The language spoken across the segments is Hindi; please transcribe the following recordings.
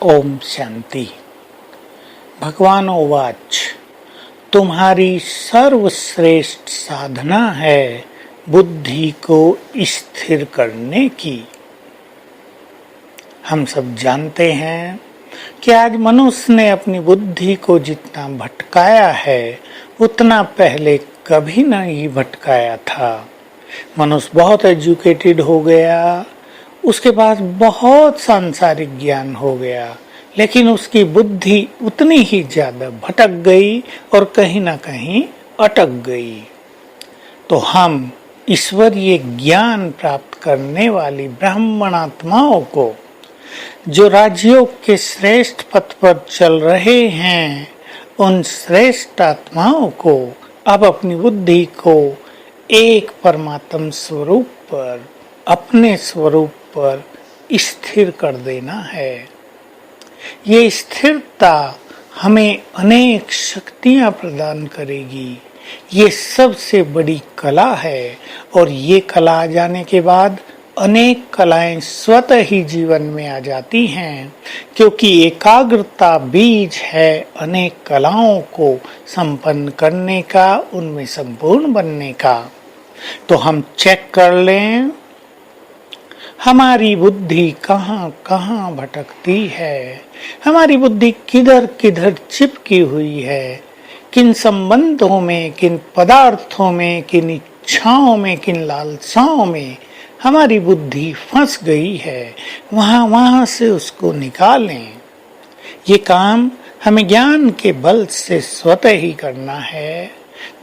ओम शांति। भगवान उवाच, तुम्हारी सर्वश्रेष्ठ साधना है बुद्धि को स्थिर करने की। हम सब जानते हैं कि आज मनुष्य ने अपनी बुद्धि को जितना भटकाया है उतना पहले कभी नहीं भटकाया था। मनुष्य बहुत एजुकेटेड हो गया, उसके पास बहुत सांसारिक ज्ञान हो गया, लेकिन उसकी बुद्धि उतनी ही ज्यादा भटक गई और कहीं ना कहीं अटक गई। तो हम ईश्वरीय ज्ञान प्राप्त करने वाली ब्राह्मणात्माओं को, जो राजयोग के श्रेष्ठ पथ पर चल रहे हैं, उन श्रेष्ठ आत्माओं को अब अपनी बुद्धि को एक परमात्म स्वरूप पर, अपने स्वरूप पर स्थिर कर देना है। ये स्थिरता हमें अनेक शक्तियां प्रदान करेगी। ये सबसे बड़ी कला है और ये कला आ जाने के बाद अनेक कलाएं स्वतः ही जीवन में आ जाती हैं, क्योंकि एकाग्रता बीज है अनेक कलाओं को संपन्न करने का, उनमें संपूर्ण बनने का। तो हम चेक कर लें हमारी बुद्धि कहाँ कहाँ भटकती है, हमारी बुद्धि किधर किधर चिपकी हुई है, किन संबंधों में, किन पदार्थों में, किन इच्छाओं में, किन लालसाओं में हमारी बुद्धि फंस गई है। वहां से उसको निकालें। ये काम हमें ज्ञान के बल से स्वतः ही करना है।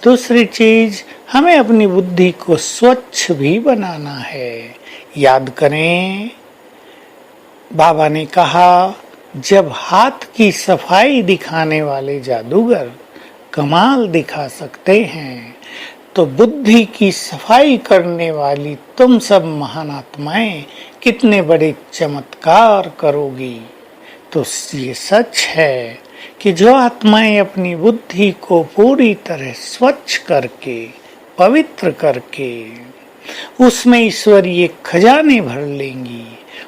दूसरी चीज, हमें अपनी बुद्धि को स्वच्छ भी बनाना है। याद करें, बाबा ने कहा, जब हाथ की सफाई दिखाने वाले जादूगर कमाल दिखा सकते हैं, तो बुद्धि की सफाई करने वाली तुम सब महान आत्माएं कितने बड़े चमत्कार करोगी। तो ये सच है कि जो आत्माएं अपनी बुद्धि को पूरी तरह स्वच्छ करके, पवित्र करके, उसमें ईश्वरीय खजाने भर लेंगी,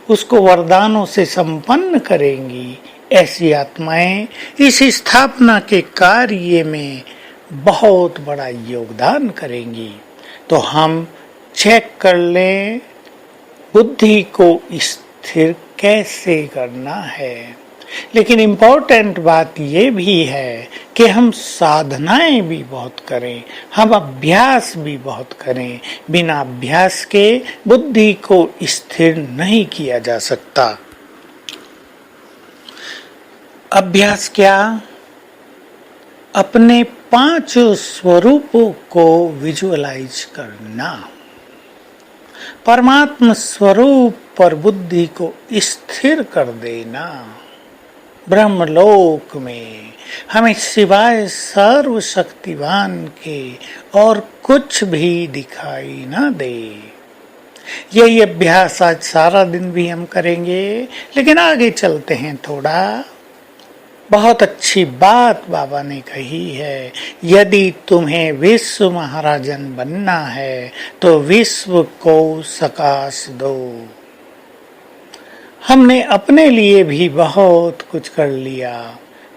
उसको वरदानों से संपन्न करेंगी, ऐसी आत्माएं इस स्थापना के कार्य में बहुत बड़ा योगदान करेंगी। तो हम चेक कर लें बुद्धि को स्थिर कैसे करना है। लेकिन इम्पोर्टेंट बात ये भी है कि हम साधनाएं भी बहुत करें, हम अभ्यास भी बहुत करें। बिना अभ्यास के बुद्धि को स्थिर नहीं किया जा सकता। अभ्यास क्या? अपने 5 स्वरूपों को विजुअलाइज करना। परमात्म स्वरूप पर बुद्धि को स्थिर कर देना। ब्रह्मलोक में हमें सिवाय सर्वशक्तिवान के और कुछ भी दिखाई न दे। यही अभ्यास आज सारा दिन भी हम करेंगे। लेकिन आगे चलते हैं थोड़ा। बहुत अच्छी बात बाबा ने कही है, यदि तुम्हें विश्व महाराजन बनना है तो विश्व को सकाश दो। हमने अपने लिए भी बहुत कुछ कर लिया,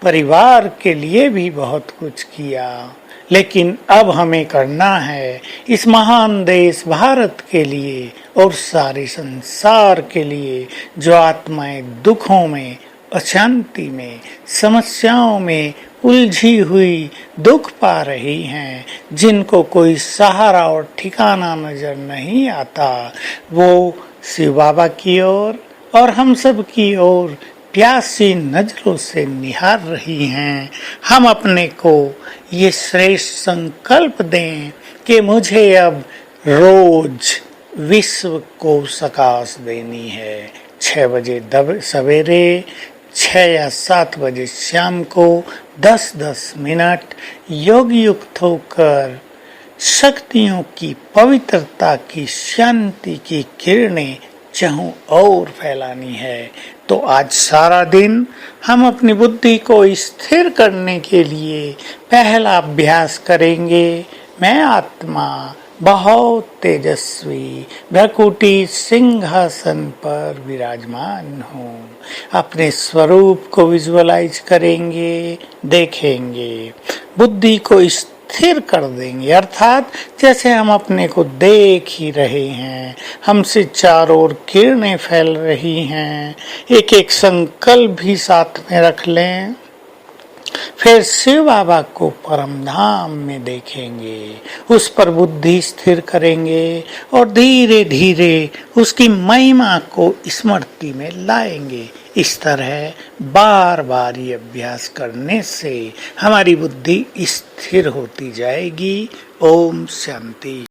परिवार के लिए भी बहुत कुछ किया, लेकिन अब हमें करना है इस महान देश भारत के लिए और सारे संसार के लिए, जो आत्माएं दुखों में, अशांति में, समस्याओं में उलझी हुई दुख पा रही हैं, जिनको कोई सहारा और ठिकाना नजर नहीं आता, वो शिव बाबा की ओर और हम सब की ओर प्यासी नजरों से निहार रही हैं। हम अपने को ये श्रेष्ठ संकल्प दें कि मुझे अब रोज विश्व को सकाश देनी है। 6 बजे सवेरे, 6 या 7 बजे शाम को 10-10 मिनट योग युक्त होकर शक्तियों की, पवित्रता की, शांति की किरणें चाहूं और फैलानी है। तो आज सारा दिन हम अपनी बुद्धि को स्थिर करने के लिए पहला अभ्यास करेंगे। मैं आत्मा बहुत तेजस्वी भ्रकुटी सिंहासन पर विराजमान हूँ। अपने स्वरूप को विजुअलाइज करेंगे, देखेंगे, बुद्धि को स्थिर कर देंगे, अर्थात जैसे हम अपने को देख ही रहे हैं, हमसे चारों ओर किरणें फैल रही हैं। एक एक संकल्प भी साथ में रख लें। फिर शिव बाबा को परम धाम में देखेंगे, उस पर बुद्धि स्थिर करेंगे और धीरे धीरे उसकी महिमा को स्मृति में लाएंगे। इस तरह बार बार ये अभ्यास करने से हमारी बुद्धि स्थिर होती जाएगी। ओम शांति।